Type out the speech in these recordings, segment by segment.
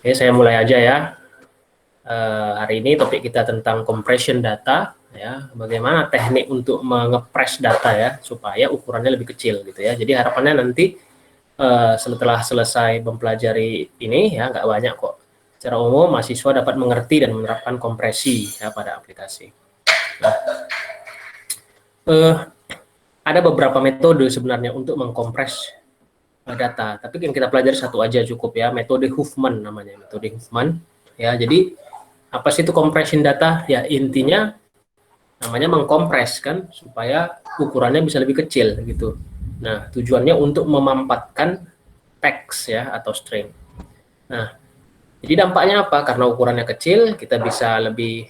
Oke, saya mulai aja ya. Hari ini topik kita tentang compression data, ya. Bagaimana teknik untuk mengepres data ya supaya ukurannya lebih kecil gitu ya. Jadi harapannya nanti setelah selesai mempelajari ini ya, nggak banyak kok. Secara umum mahasiswa dapat mengerti dan menerapkan kompresi ya pada aplikasi. Nah, ada beberapa metode sebenarnya untuk mengkompres data, tapi yang kita pelajari satu aja cukup ya, metode Huffman namanya, metode Huffman ya. Jadi apa sih itu compression data? Ya intinya namanya mengkompres kan supaya ukurannya bisa lebih kecil gitu. Nah, tujuannya untuk memampatkan teks ya atau string. Nah, jadi dampaknya apa? Karena ukurannya kecil, kita bisa lebih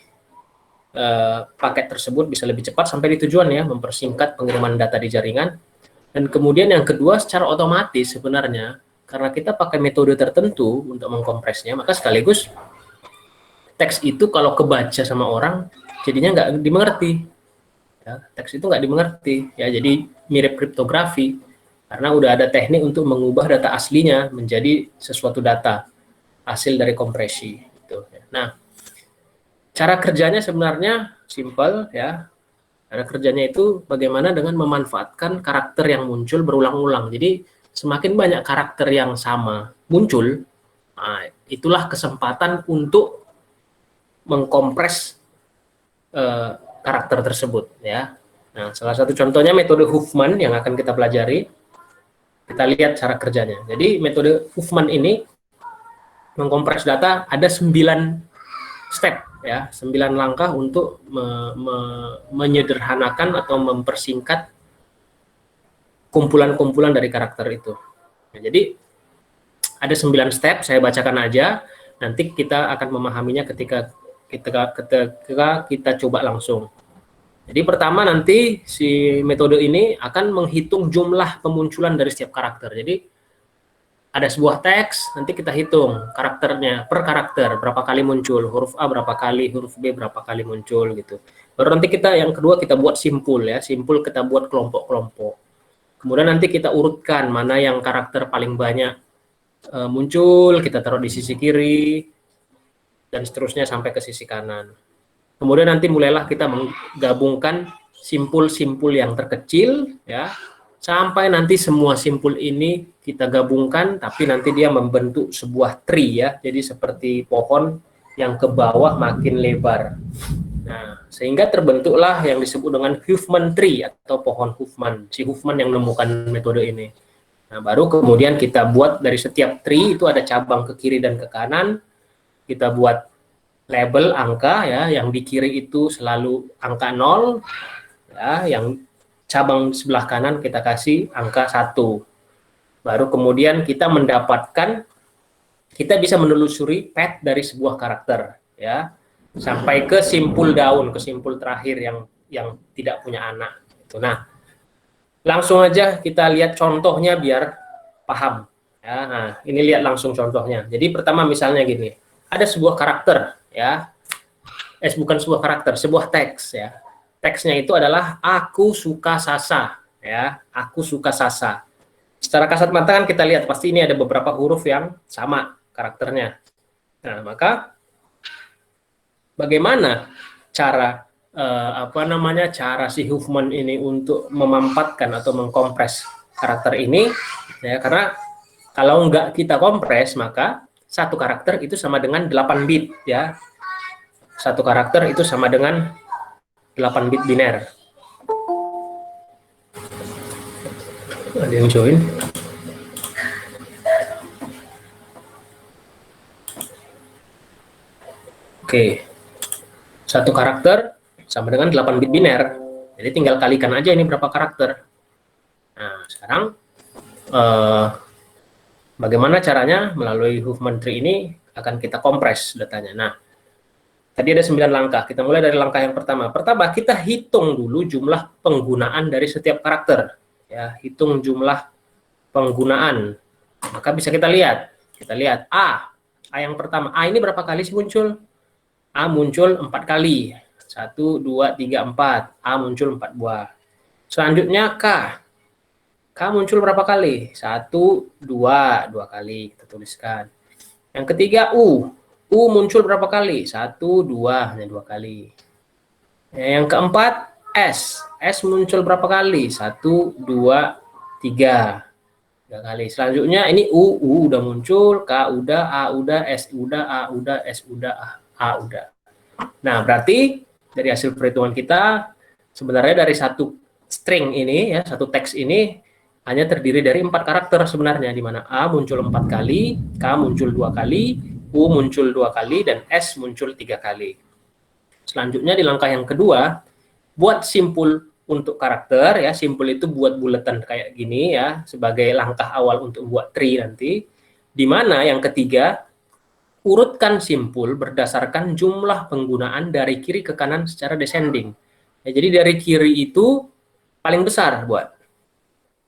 paket tersebut bisa lebih cepat sampai di tujuan ya, mempersingkat pengiriman data di jaringan. Dan kemudian yang kedua, secara otomatis sebenarnya karena kita pakai metode tertentu untuk mengkompresnya, maka sekaligus teks itu kalau kebaca sama orang jadinya nggak dimengerti. Ya, teks itu nggak dimengerti. Ya, jadi mirip kriptografi karena udah ada teknik untuk mengubah data aslinya menjadi sesuatu data hasil dari kompresi. Gitu. Nah, cara kerjanya sebenarnya simple ya. Cara kerjanya itu bagaimana dengan memanfaatkan karakter yang muncul berulang-ulang. Jadi semakin banyak karakter yang sama muncul, nah, itulah kesempatan untuk mengkompres karakter tersebut ya. Nah, salah satu contohnya metode Huffman yang akan kita pelajari. Kita lihat cara kerjanya. Jadi metode Huffman ini mengkompres data ada 9 step ya, 9 langkah untuk menyederhanakan atau mempersingkat kumpulan-kumpulan dari karakter itu. Nah, jadi ada 9 step, saya bacakan aja, nanti kita akan memahaminya ketika kita coba langsung. Jadi pertama nanti si metode ini akan menghitung jumlah pemunculan dari setiap karakter. Jadi ada sebuah teks, nanti kita hitung karakternya per karakter, berapa kali muncul, huruf A berapa kali, huruf B berapa kali muncul gitu. Baru nanti kita yang kedua kita buat simpul ya, simpul kita buat kelompok-kelompok. Kemudian nanti kita urutkan mana yang karakter paling banyak muncul, kita taruh di sisi kiri, dan seterusnya sampai ke sisi kanan. Kemudian nanti mulailah kita menggabungkan simpul-simpul yang terkecil, ya, sampai nanti semua simpul ini kita gabungkan, tapi nanti dia membentuk sebuah tree ya, jadi seperti pohon yang ke bawah makin lebar. Nah, sehingga terbentuklah yang disebut dengan Huffman tree atau pohon Huffman. Si Huffman yang menemukan metode ini. Nah, baru kemudian kita buat dari setiap tree itu ada cabang ke kiri dan ke kanan. Kita buat label angka ya, yang di kiri itu selalu angka 0 ya, yang cabang sebelah kanan kita kasih angka 1. Baru kemudian kita mendapatkan, kita bisa menelusuri path dari sebuah karakter ya, sampai ke simpul daun, ke simpul terakhir yang tidak punya anak gitu. Nah, langsung aja kita lihat contohnya biar paham ya. Nah, ini lihat langsung contohnya. Jadi pertama misalnya gini, ada sebuah karakter ya, bukan sebuah karakter, sebuah teks ya. Teksnya itu adalah aku suka Sasa ya, aku suka Sasa. Secara kasat mata kan kita lihat pasti ini ada beberapa huruf yang sama karakternya. Nah, maka bagaimana cara cara si Huffman ini untuk memampatkan atau mengkompres karakter ini ya, karena kalau nggak kita kompres maka satu karakter itu sama dengan 8 bit ya. Satu karakter itu sama dengan 8 bit biner. Ada yang join? Oke. Satu karakter sama dengan 8 bit biner. Jadi tinggal kalikan aja ini berapa karakter. Nah, sekarang bagaimana caranya? Melalui Huffman tree ini akan kita kompres datanya. Nah, tadi ada 9 langkah. Kita mulai dari langkah yang pertama. Pertama, kita hitung dulu jumlah penggunaan dari setiap karakter. Ya, hitung jumlah penggunaan. Maka bisa kita lihat. Kita lihat A yang pertama. A ini berapa kali sih muncul? A muncul 4 kali. 1, 2, 3, 4. A muncul 4 buah. Selanjutnya K. K muncul berapa kali? 1, 2 kali. Kita tuliskan. Yang ketiga U. U muncul berapa kali? 1, 2, hanya 2 kali. Yang keempat S. S muncul berapa kali? 1, 2, 3. 3 kali. Selanjutnya ini U udah muncul, K udah, A udah, S udah, A udah, S udah, A udah. Nah, berarti dari hasil perhitungan kita sebenarnya dari satu string ini ya, satu teks ini hanya terdiri dari 4 karakter sebenarnya, di mana A muncul 4 kali, K muncul 2 kali, U muncul 2 kali, dan S muncul 3 kali. Selanjutnya di langkah yang kedua, buat simpul untuk karakter ya, simpul itu buat buletan kayak gini ya, sebagai langkah awal untuk buat tree nanti. Di mana yang ketiga, urutkan simpul berdasarkan jumlah penggunaan dari kiri ke kanan secara descending. Ya, jadi dari kiri itu paling besar buat.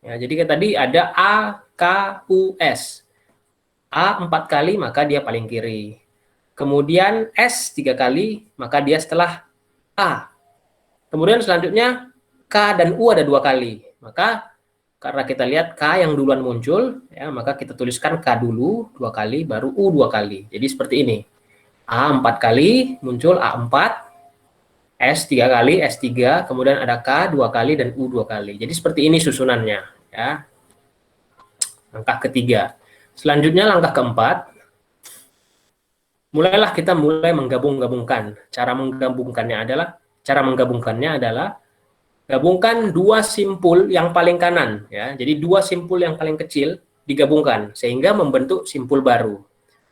Ya, jadi kayak tadi ada A, K, U, S. A 4 kali maka dia paling kiri. Kemudian S 3 kali maka dia setelah A. Kemudian selanjutnya K dan U ada 2 kali. Maka karena kita lihat K yang duluan muncul, ya, maka kita tuliskan K dulu 2 kali, baru U 2 kali. Jadi seperti ini. A 4 kali muncul A4, S 3 kali, S3, kemudian ada K 2 kali dan U 2 kali. Jadi seperti ini susunannya. Ya. Langkah ketiga. Selanjutnya langkah keempat, mulailah kita menggabungkan. Cara menggabungkannya adalah gabungkan 2 simpul yang paling kanan ya. Jadi 2 simpul yang paling kecil digabungkan sehingga membentuk simpul baru.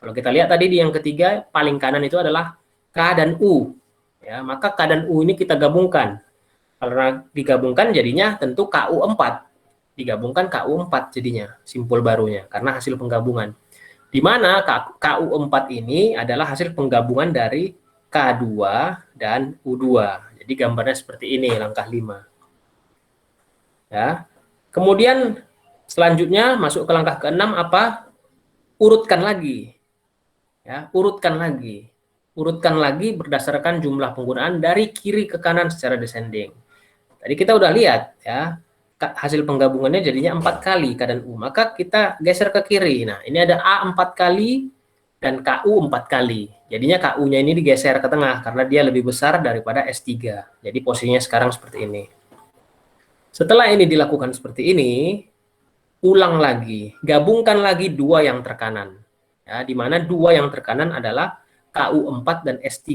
Kalau kita lihat tadi di yang ketiga paling kanan itu adalah K dan U. Ya, maka K dan U ini kita gabungkan. Karena digabungkan jadinya tentu KU4. Digabungkan KU4 jadinya simpul barunya karena hasil penggabungan. Di mana KU4 ini adalah hasil penggabungan dari K2 dan U2. Jadi gambarnya seperti ini, langkah 5. Ya. Kemudian selanjutnya masuk ke langkah ke-6 apa? Urutkan lagi. Ya, urutkan lagi. Urutkan lagi berdasarkan jumlah penggunaan dari kiri ke kanan secara descending. Tadi kita udah lihat ya, hasil penggabungannya jadinya 4 kali K dan U. Maka kita geser ke kiri. Nah, ini ada A 4 kali dan KU 4 kali. Jadinya KU-nya ini digeser ke tengah karena dia lebih besar daripada S3. Jadi posisinya sekarang seperti ini. Setelah ini dilakukan seperti ini, ulang lagi, gabungkan lagi 2 yang terkanan. Ya, di mana 2 yang terkanan adalah KU4 dan S3.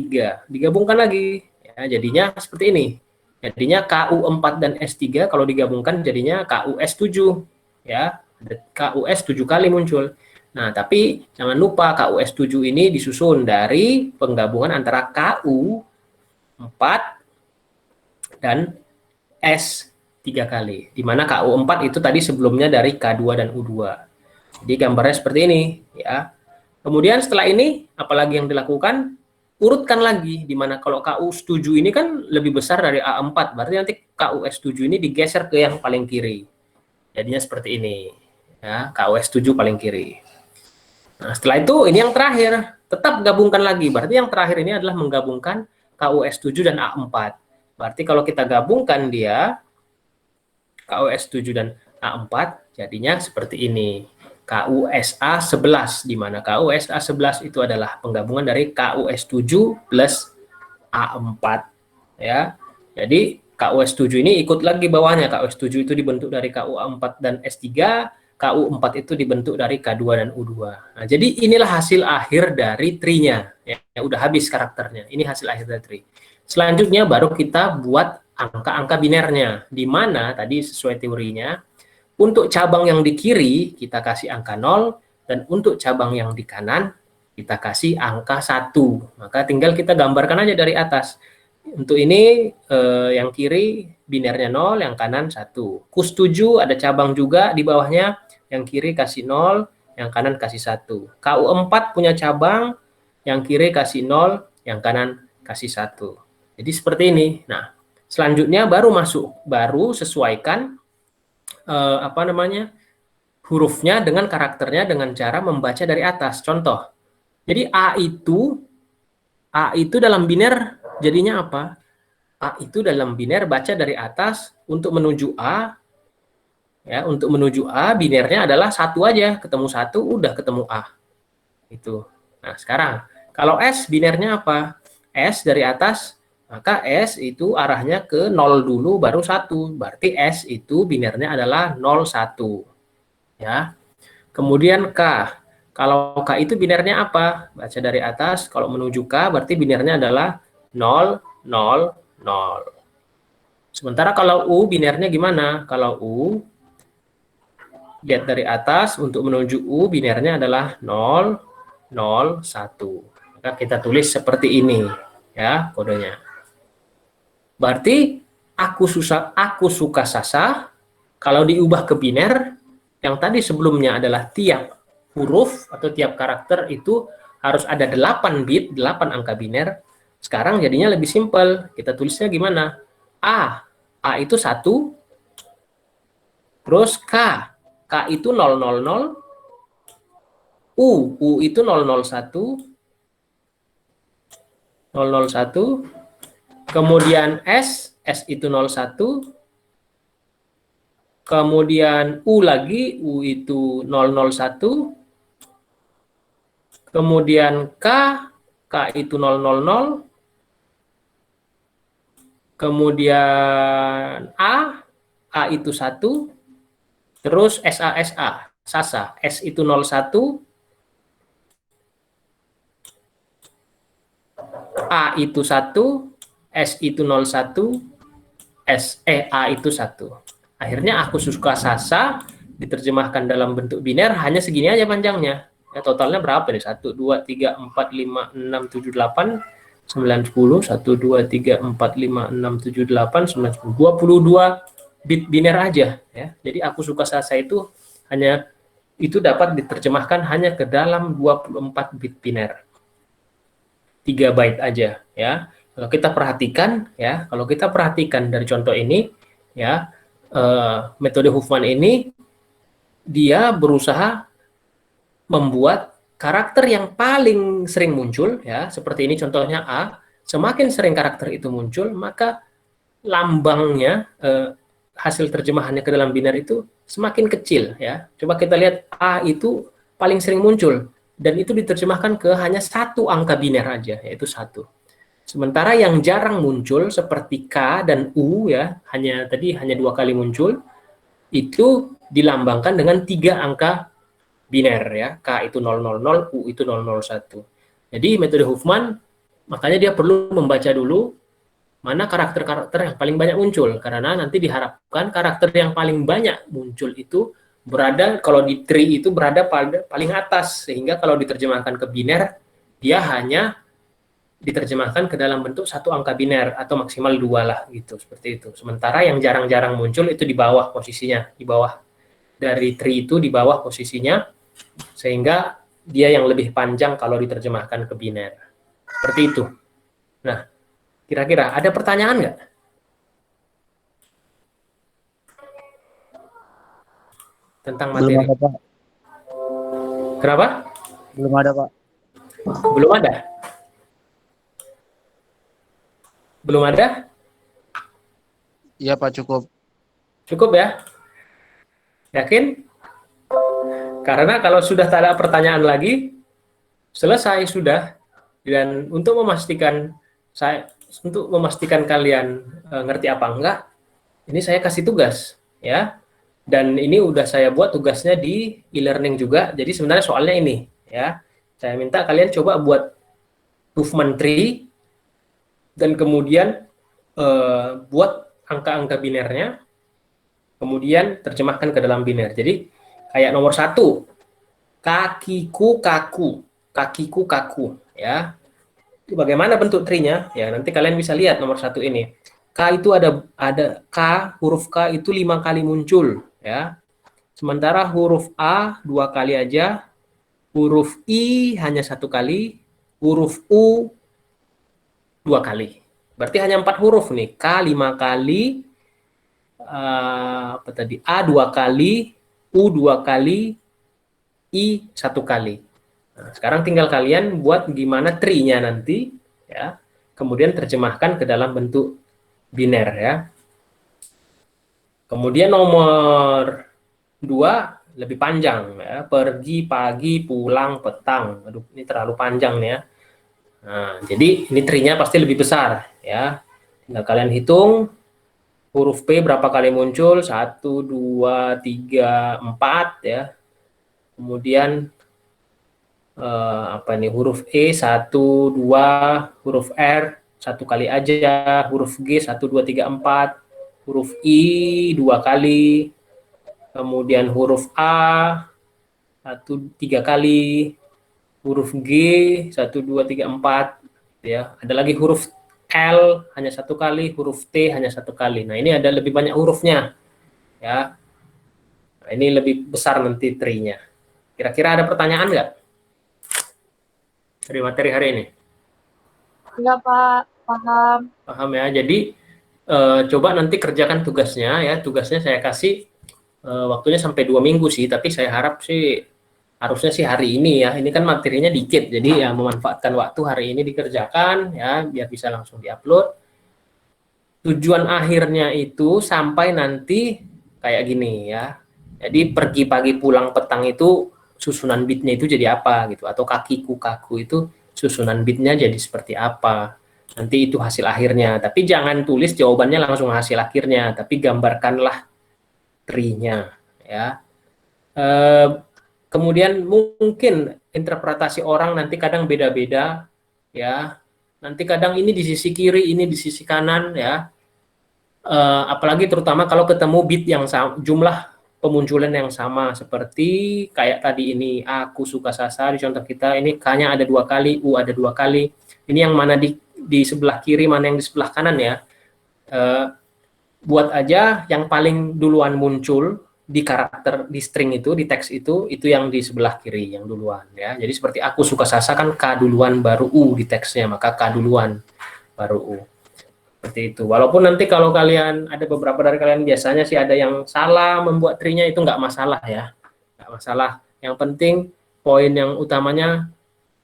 Digabungkan lagi. Ya, jadinya seperti ini. Jadinya KU4 dan S3 kalau digabungkan jadinya KUS7. Ya, KUS 7 kali muncul. Nah, tapi jangan lupa KUS7 ini disusun dari penggabungan antara KU4 dan S 3 kali. Di mana KU4 itu tadi sebelumnya dari K2 dan U2. Jadi gambarnya seperti ini, ya. Kemudian setelah ini apalagi yang dilakukan? Urutkan lagi, di mana kalau KU7 ini kan lebih besar dari A4, berarti nanti KUS7 ini digeser ke yang paling kiri. Jadinya seperti ini. Ya, KUS7 paling kiri. Nah, setelah itu ini yang terakhir, tetap gabungkan lagi. Berarti yang terakhir ini adalah menggabungkan KUS7 dan A4. Berarti kalau kita gabungkan dia KUS7 dan A4 jadinya seperti ini. KUSA 11, di mana KUSA 11 itu adalah penggabungan dari KUS7 plus A4 ya. Jadi KUS7 ini ikut lagi bawahnya. KUS7 itu dibentuk dari KU4 dan S3, KU4 itu dibentuk dari K2 dan U2. Nah, jadi inilah hasil akhir dari tree-nya ya. Udah habis karakternya. Ini hasil akhir dari tree. Selanjutnya baru kita buat angka-angka binernya, di mana tadi sesuai teorinya untuk cabang yang di kiri kita kasih angka 0 dan untuk cabang yang di kanan kita kasih angka 1. Maka tinggal kita gambarkan aja dari atas. Untuk ini yang kiri binernya 0, yang kanan 1. Kus7 ada cabang juga di bawahnya, yang kiri kasih 0, yang kanan kasih 1. KU4 punya cabang, yang kiri kasih 0, yang kanan kasih 1. Jadi seperti ini. Nah, selanjutnya baru sesuaikan hurufnya dengan karakternya dengan cara membaca dari atas. Contoh, jadi A itu dalam biner jadinya apa? A itu dalam biner baca dari atas untuk menuju A. Ya, untuk menuju A binernya adalah 1 aja, ketemu 1 udah ketemu A. Itu. Nah, sekarang kalau S binernya apa? S dari atas, maka S itu arahnya ke 0 dulu baru 1. Berarti S itu binernya adalah 0, 1. Ya. Kemudian K. Kalau K itu binernya apa? Baca dari atas, kalau menuju K berarti binernya adalah 0, 0, 0. Sementara kalau U binernya gimana? Kalau U, lihat dari atas, untuk menuju U binernya adalah 0, 0, 1. Maka kita tulis seperti ini ya kodenya. Berarti aku suka Sasa kalau diubah ke biner, yang tadi sebelumnya adalah tiap huruf atau tiap karakter itu harus ada 8 bit, 8 angka biner. Sekarang jadinya lebih simpel. Kita tulisnya gimana? A itu 1, terus K itu 000, U itu 001, 001, kemudian S itu 01, kemudian U lagi, U itu 001, kemudian K itu 000, kemudian A itu 1, terus Sasa, S itu 01, A itu 1, S itu 01, A itu 1. Akhirnya aku suka Sasa diterjemahkan dalam bentuk biner hanya segini aja panjangnya. Ya, totalnya berapa nih? 1, 2, 3, 4, 5, 6, 7, 8, 9, 10, 1, 2, 3, 4, 5, 6, 7, 8, 9, 10, 22 bit biner aja. Ya. Jadi aku suka Sasa itu hanya itu dapat diterjemahkan hanya ke dalam 24 bit biner. 3 byte aja ya. Kalau kita perhatikan dari contoh ini ya, metode Huffman ini dia berusaha membuat karakter yang paling sering muncul ya, seperti ini contohnya A, semakin sering karakter itu muncul, maka lambangnya hasil terjemahannya ke dalam biner itu semakin kecil ya. Coba kita lihat A itu paling sering muncul dan itu diterjemahkan ke hanya 1 angka biner aja, yaitu 1. Sementara yang jarang muncul seperti K dan U ya, hanya 2 kali muncul, itu dilambangkan dengan 3 angka biner ya. K itu 000, U itu 001. Jadi metode Huffman makanya dia perlu membaca dulu mana karakter-karakter yang paling banyak muncul, karena nanti diharapkan karakter yang paling banyak muncul itu berada, kalau di tree itu berada pada paling atas, sehingga kalau diterjemahkan ke biner dia hanya diterjemahkan ke dalam bentuk 1 angka biner atau maksimal 2 lah gitu, seperti itu. Sementara yang jarang-jarang muncul itu di bawah posisinya, di bawah dari tree itu, di bawah posisinya, sehingga dia yang lebih panjang kalau diterjemahkan ke biner. Seperti itu. Nah, kira-kira ada pertanyaan nggak tentang Belum materi? ada, Pak. Kenapa? Belum ada, Pak. Belum ada? Belum ada? Iya, Pak, cukup. Cukup ya? Yakin? Karena kalau sudah tak ada pertanyaan lagi, selesai sudah. Dan untuk memastikan kalian ngerti apa enggak, ini saya kasih tugas ya. Dan ini udah saya buat tugasnya di e-learning juga. Jadi sebenarnya soalnya ini ya. Saya minta kalian coba buat Huffman tree dan kemudian buat angka-angka binernya, kemudian terjemahkan ke dalam biner. Jadi kayak nomor 1, kakiku kaku, kakiku kaku ya. Itu bagaimana bentuk tree-nya? Ya, nanti kalian bisa lihat nomor 1 ini. K itu ada K, huruf K itu 5 kali muncul ya. Sementara huruf A 2 kali aja, huruf I hanya 1 kali, huruf U 2 kali. Berarti hanya 4 huruf nih. K 5 kali, apa tadi? A 2 kali, U 2 kali, I 1 kali. Nah, sekarang tinggal kalian buat gimana tree-nya nanti ya. Kemudian terjemahkan ke dalam bentuk biner ya. Kemudian nomor 2, lebih panjang ya. Pergi, pagi, pulang, petang. Aduh, ini terlalu panjang nih ya. Nah, jadi ini trinya pasti lebih besar ya. Tinggal kalian hitung huruf P berapa kali muncul? 1, 2, 3, 4 ya. Kemudian apa nih, huruf E 1, 2, huruf R 1 kali aja, huruf G 1, 2, 3, 4, huruf I 2 kali, kemudian huruf A 3 kali, huruf G 1, 2, 3, 4 ya. Ada lagi huruf L hanya 1 kali, huruf T hanya 1 kali. Nah ini ada lebih banyak hurufnya ya. Nah, ini lebih besar nanti trinya. Kira-kira ada pertanyaan nggak dari materi hari ini? Enggak, Pak. Paham. Paham ya. Jadi coba nanti kerjakan tugasnya ya. Tugasnya saya kasih waktunya sampai 2 minggu sih. Tapi saya harap sih harusnya sih hari ini ya. Ini kan materinya dikit. Jadi ya memanfaatkan waktu hari ini dikerjakan ya biar bisa langsung diupload. Tujuan akhirnya itu sampai nanti kayak gini ya. Jadi pergi pagi pulang petang itu susunan bitnya itu jadi apa gitu, atau kakiku kaku itu susunan bitnya jadi seperti apa. Nanti itu hasil akhirnya. Tapi jangan tulis jawabannya langsung hasil akhirnya, tapi gambarkanlah tree-nya ya. Kemudian mungkin interpretasi orang nanti kadang beda-beda ya. Nanti kadang ini di sisi kiri, ini di sisi kanan ya. Apalagi terutama kalau ketemu bit yang sama, jumlah pemunculan yang sama, seperti kayak tadi ini aku suka Sasa di contoh kita ini K-nya ada 2 kali, U ada 2 kali. Ini yang mana di sebelah kiri, mana yang di sebelah kanan ya. Buat aja yang paling duluan muncul di karakter, di string itu, di teks itu yang di sebelah kiri yang duluan ya. Jadi seperti aku suka Sasa kan K duluan baru U di teksnya, maka K duluan baru U. Seperti itu. Walaupun nanti kalau kalian, ada beberapa dari kalian biasanya sih ada yang salah membuat tree-nya, itu nggak masalah ya. Nggak masalah. Yang penting poin yang utamanya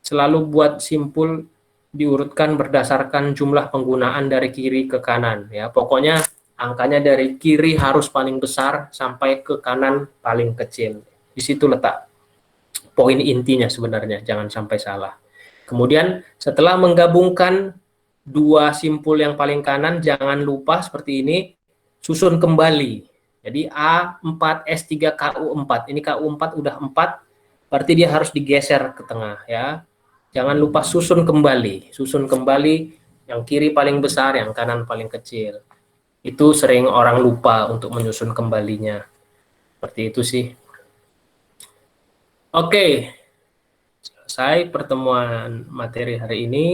selalu buat simpul diurutkan berdasarkan jumlah penggunaan dari kiri ke kanan ya. Pokoknya angkanya dari kiri harus paling besar sampai ke kanan paling kecil. Di situ letak poin intinya sebenarnya, jangan sampai salah. Kemudian setelah menggabungkan 2 simpul yang paling kanan, jangan lupa seperti ini, susun kembali. Jadi A4, S3, KU4. Ini KU4 udah 4, berarti dia harus digeser ke tengah ya. Jangan lupa susun kembali. Susun kembali, yang kiri paling besar, yang kanan paling kecil. Itu sering orang lupa untuk menyusun kembalinya. Seperti itu sih. Oke. Selesai pertemuan materi hari ini.